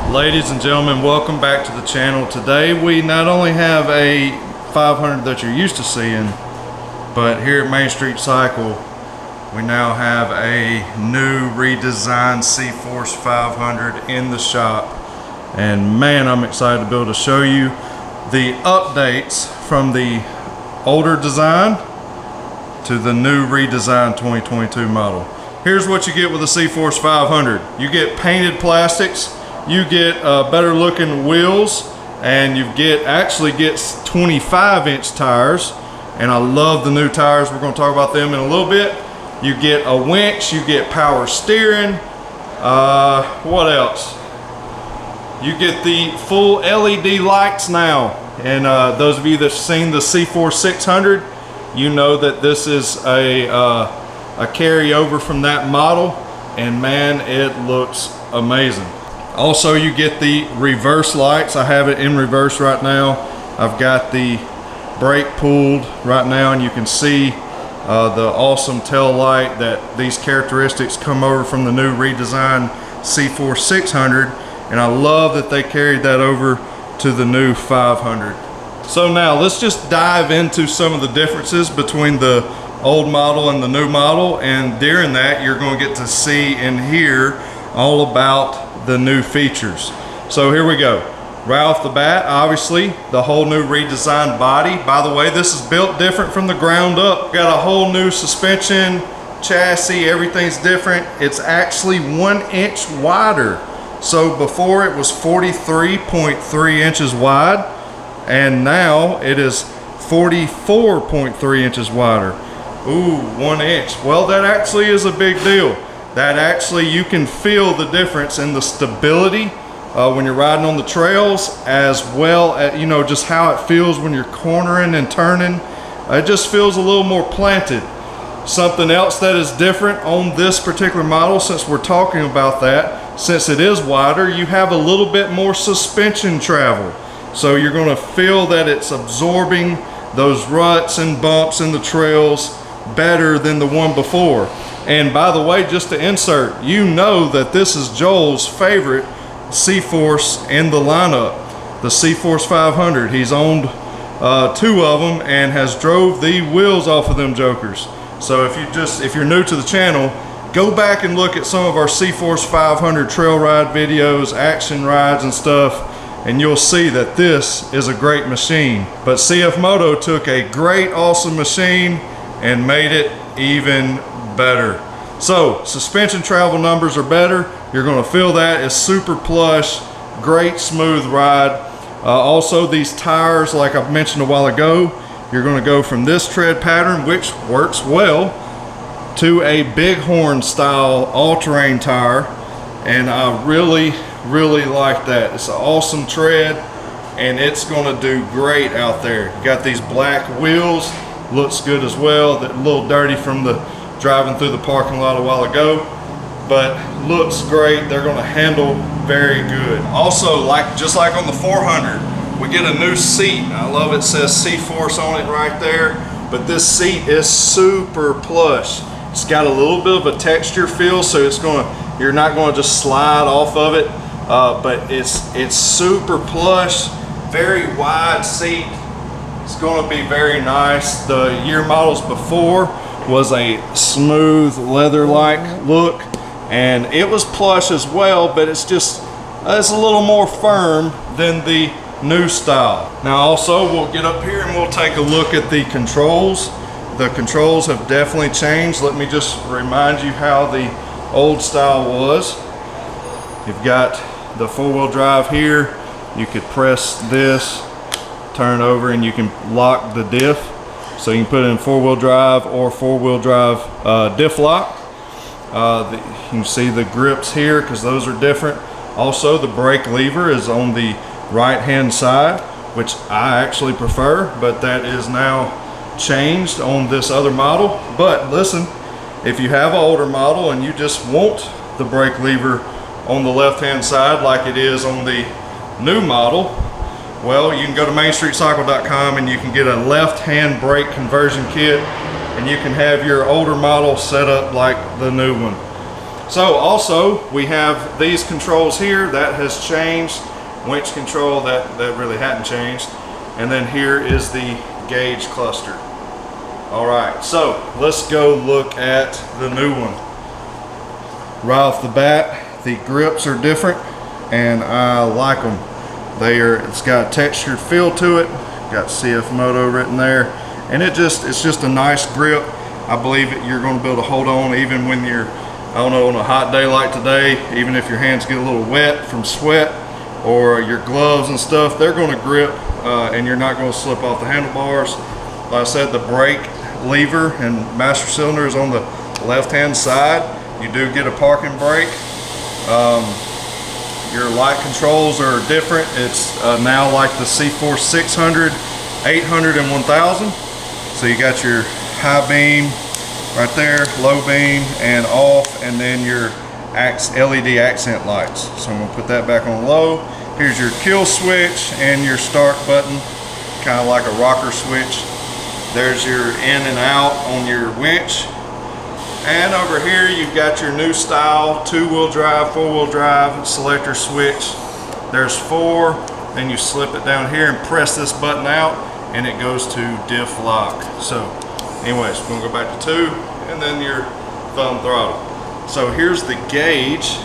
Ladies and gentlemen, welcome back to the channel. Today we not only have a 500 that you're used to seeing, but here at Main Street Cycle we now have a new redesigned CFORCE 500 in the shop, and man, I'm excited to be able to show you the updates from the older design to the new redesigned 2022 model. Here's what you get with the CFORCE 500. You get painted plastics, you get better looking wheels, and you actually get 25-inch tires, and I love the new tires. We're going to talk about them in a little bit. You get a winch, you get power steering. What else? You get the full LED lights now, and those of you that've seen the CFORCE 600, you know that this is a carryover from that model, and man, it looks amazing. Also, you get the reverse lights. I have it in reverse right now. I've got the brake pulled right now, and you can see the awesome tail light that these characteristics come over from the new redesigned CFORCE 600, and I love that they carried that over to the new 500. So now let's just dive into some of the differences between the old model and the new model, and during that you're going to get to see and hear all about the new features. So here we go. Right off the bat, obviously the whole new redesigned body. By the way, this is built different from the ground up. Got a whole new suspension, chassis, everything's different. It's actually 1 inch wider. So before it was 43.3 inches wide, and now it is 44.3 inches wider. Ooh, 1 inch. Well, that actually is a big deal. That actually, you can feel the difference in the stability when you're riding on the trails, as well as, you know, just how it feels when you're cornering and turning. It just feels a little more planted. Something else that is different on this particular model, since we're talking about that, since it is wider, you have a little bit more suspension travel. So you're going to feel that it's absorbing those ruts and bumps in the trails better than the one before. And by the way, just to insert, you know that this is Joel's favorite CFORCE in the lineup, the CFORCE 500. He's owned 2 of them and has drove the wheels off of them jokers. So if you're new to the channel, go back and look at some of our CFORCE 500 trail ride videos, action rides and stuff, and you'll see that this is a great machine. But CFMOTO took a great, awesome machine and made it even better. So suspension travel numbers are better. You're going to feel that. It's super plush, great smooth ride. Also, these tires, like I've mentioned a while ago, you're going to go from this tread pattern, which works well, to a bighorn style all-terrain tire, and I really like that. It's an awesome tread, and it's going to do great out there. You got these black wheels, looks good as well. That a little dirty from the driving through the parking lot a while ago, but looks great. They're going to handle very good. Also, just like on the 400, we get a new seat. I love it says CFORCE on it right there, but this seat is super plush. It's got a little bit of a texture feel, so you're not going to just slide off of it, but it's super plush, very wide seat. It's going to be very nice. The year models before was a smooth leather-like look, and it was plush as well, but it's a little more firm than the new style. Now also, we'll get up here and we'll take a look at the controls. The controls have definitely changed. Let me just remind you how the old style was. You've got the 4-wheel drive here. You could press this, turn over, and you can lock the diff. So you can put it in 4-wheel drive or 4-wheel drive diff lock. You can see the grips here because those are different. Also, the brake lever is on the right hand side, which I actually prefer, but that is now changed on this other model. But listen, if you have an older model and you just want the brake lever on the left hand side like it is on the new model, well, you can go to mainstreetcycle.com and you can get a left-hand brake conversion kit, and you can have your older model set up like the new one. So also we have these controls here that has changed. Winch control, that really hadn't changed. And then here is the gauge cluster. All right, so let's go look at the new one. Right off the bat, the grips are different and I like them. It's got a textured feel to it. Got CFMOTO written there, and it's just a nice grip. I believe you're going to be able to hold on even when you're, I don't know, on a hot day like today, even if your hands get a little wet from sweat or your gloves and stuff, they're going to grip and you're not going to slip off the handlebars. Like I said, the brake lever and master cylinder is on the left-hand side. You do get a parking brake. Your light controls are different. It's now like the CFORCE 600, 800, and 1000. So you got your high beam right there, low beam, and off, and then your LED accent lights. So I'm gonna put that back on low. Here's your kill switch and your start button, kind of like a rocker switch. There's your in and out on your winch. And over here you've got your new style 2-wheel drive, 4-wheel drive selector switch. There's 4, then you slip it down here and press this button out and it goes to diff lock. So anyways, we're gonna go back to 2 and then your thumb throttle. So here's the gauge.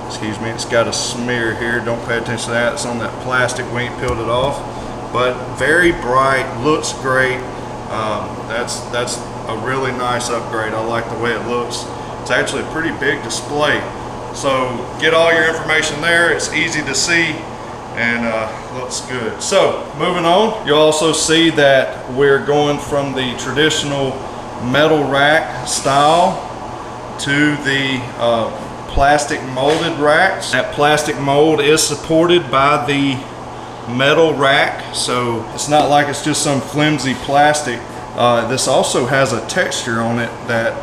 Excuse me, it's got a smear here. Don't pay attention to that. It's on that plastic. We ain't peeled it off. But very bright, looks great. That's a really nice upgrade. I like the way it looks. It's actually a pretty big display. So get all your information there. It's easy to see and looks good. So moving on, you'll also see that we're going from the traditional metal rack style to the plastic molded racks. That plastic mold is supported by the metal rack, so it's not like it's just some flimsy plastic. This also has a texture on it that,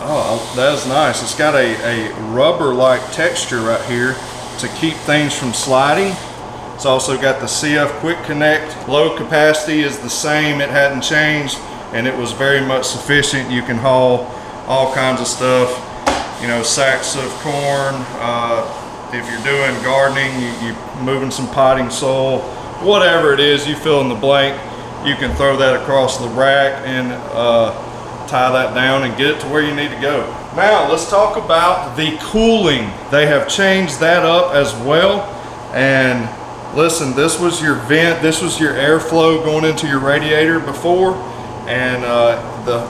oh, that's nice. It's got a rubber-like texture right here to keep things from sliding. It's also got the CF Quick Connect. Load capacity is the same, it hadn't changed, and it was very much sufficient. You can haul all kinds of stuff, you know, sacks of corn, if you're doing gardening, you're moving some potting soil, whatever it is, you fill in the blank. You can throw that across the rack and tie that down and get it to where you need to go. Now let's talk about the cooling. They have changed that up as well. And listen, this was your vent, this was your airflow going into your radiator before, and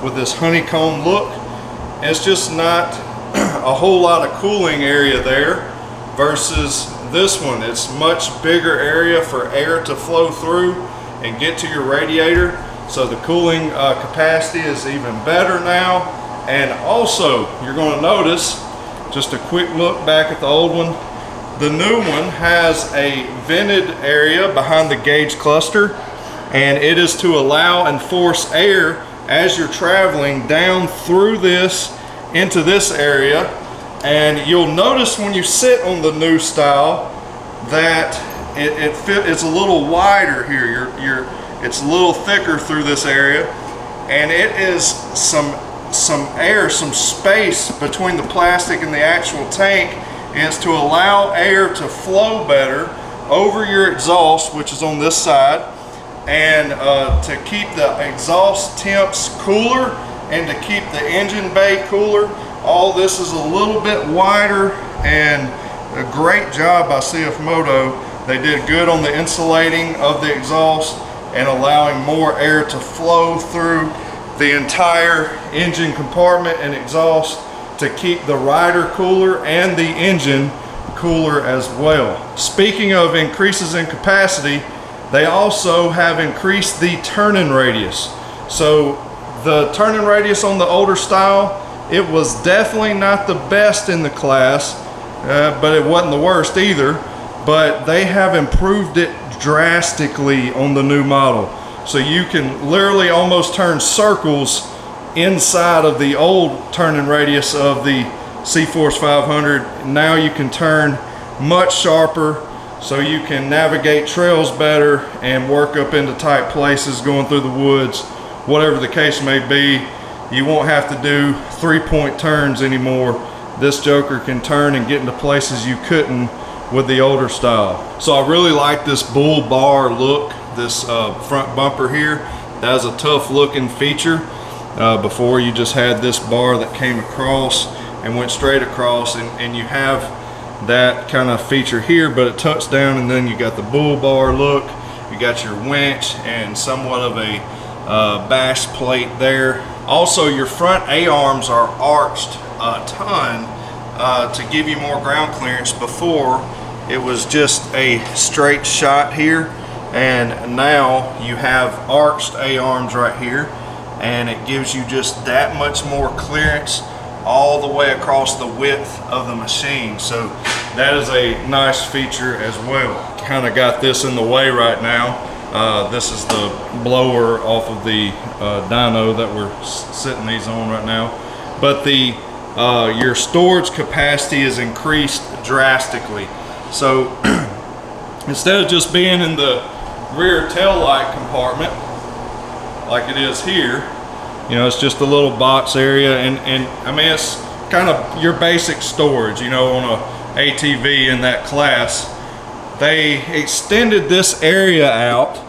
with this honeycomb look, it's just not a whole lot of cooling area there versus this one. It's much bigger area for air to flow through and get to your radiator, so the cooling capacity is even better now. And also you're going to notice, just a quick look back at the old one, the new one has a vented area behind the gauge cluster, and it is to allow and force air as you're traveling down through this into this area. And you'll notice when you sit on the new style that it's a little wider here. It's a little thicker through this area, and it is some air, some space between the plastic and the actual tank, and it's to allow air to flow better over your exhaust, which is on this side, and to keep the exhaust temps cooler and to keep the engine bay cooler. All this is a little bit wider, and a great job by CFMOTO. They did good on the insulating of the exhaust and allowing more air to flow through the entire engine compartment and exhaust to keep the rider cooler and the engine cooler as well. Speaking of increases in capacity, they also have increased the turning radius. So the turning radius on the older style, it was definitely not the best in the class, but it wasn't the worst either. But they have improved it drastically on the new model. So you can literally almost turn circles inside of the old turning radius of the CFORCE 500. Now you can turn much sharper, so you can navigate trails better and work up into tight places going through the woods, whatever the case may be. You won't have to do 3-point turns anymore. this joker can turn and get into places you couldn't with the older style. So I really like this bull bar look, this front bumper here. That is a tough looking feature. Before, you just had this bar that came across and went straight across, and you have that kind of feature here, but it tucks down, and then you got the bull bar look. You got your winch and somewhat of a bash plate there. Also, your front A-arms are arched a ton to give you more ground clearance. Before, it was just a straight shot here, and now you have arched A-arms right here, and it gives you just that much more clearance all the way across the width of the machine. So that is a nice feature as well. Kind of got this in the way right now. This is the blower off of the dyno that we're sitting these on right now. But the your storage capacity is increased drastically. So instead of just being in the rear tail light compartment like it is here, you know, it's just a little box area, and I mean, it's kind of your basic storage, you know, on a ATV in that class. They extended this area out,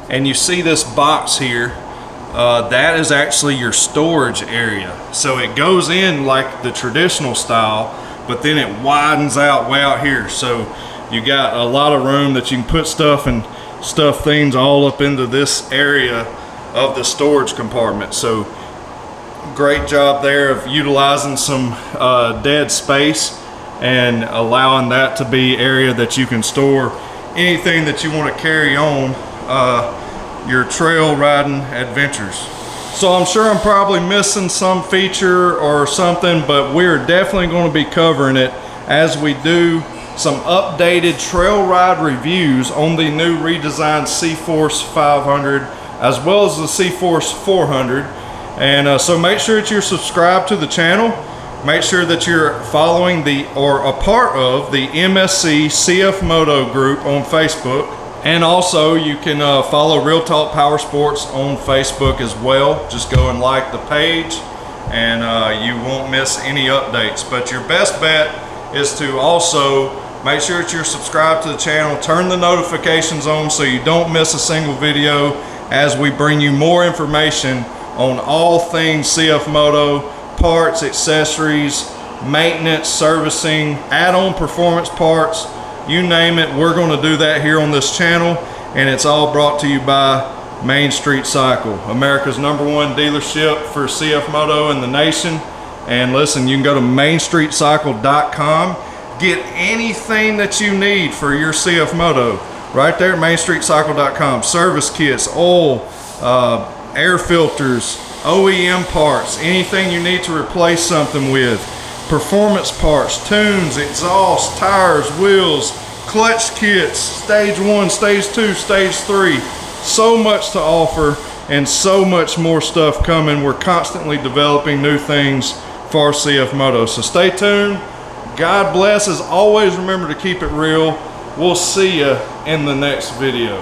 and you see this box here. That is actually your storage area. So it goes in like the traditional style, but then it widens out way out here. So you got a lot of room that you can put stuff and stuff things all up into this area of the storage compartment. So great job there of utilizing some dead space and allowing that to be area that you can store anything that you want to carry on your trail riding adventures. So I'm sure I'm probably missing some feature or something, but we're definitely going to be covering it as we do some updated trail ride reviews on the new redesigned CFORCE 500 as well as the CFORCE 400. And so make sure that you're subscribed to the channel. Make sure that you're following or a part of the MSC CFMOTO group on Facebook. And also you can follow Real Talk Power Sports on Facebook as well. Just go and like the page, and you won't miss any updates. But your best bet is to also make sure that you're subscribed to the channel, turn the notifications on so you don't miss a single video as we bring you more information on all things CFMOTO, parts, accessories, maintenance, servicing, add-on performance parts, you name it, we're going to do that here on this channel. And it's all brought to you by Main Street Cycle, America's #1 dealership for CFMOTO in the nation. And listen, you can go to mainstreetcycle.com, get anything that you need for your CFMOTO right there at mainstreetcycle.com. Service kits, oil, air filters, OEM parts, anything you need to replace something with, performance parts, tunes, exhaust, tires, wheels, clutch kits, stage 1, stage 2, stage 3. So much to offer and so much more stuff coming. We're constantly developing new things for CFMOTO. So stay tuned. God bless. As always, remember to keep it real. We'll see you in the next video.